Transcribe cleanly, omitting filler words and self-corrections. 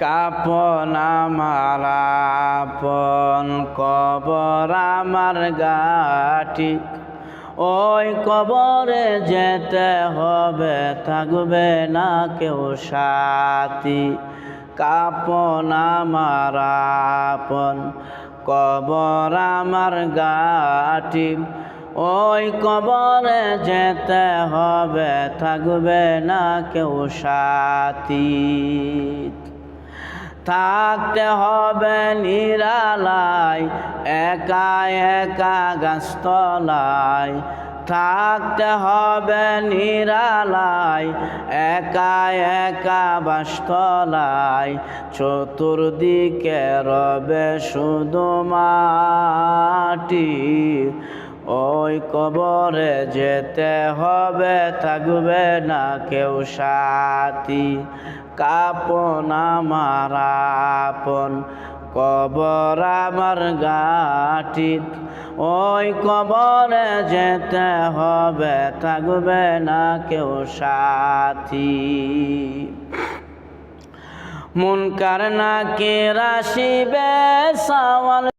কাপন আমার আপন, কবর আমার গাটি। ওই কবরে যেতে হবে, থাকবে না কেউ সাথী। কাপন আমার আপন, কবর আমার গাটি। ওই কবরে যেতে হবে, থাকবে না কেউ সাথী। থাকতে হবে নিরালায়, একা একা গাছতলায়। থাকতে হবে নিরালায়, একা একা বাসতলায়। চতুর্দিকে রবে শুধু মাটি। ওই কবরে যেতে হবে, থাকবে না কেউ সাথী। কাপন আমার আপন, কবর আমার গাটি। ওই কবরে যেতে হবে, থাকবে না কেউ সাথী। মুনকার নাকির আসিবে, সওয়াল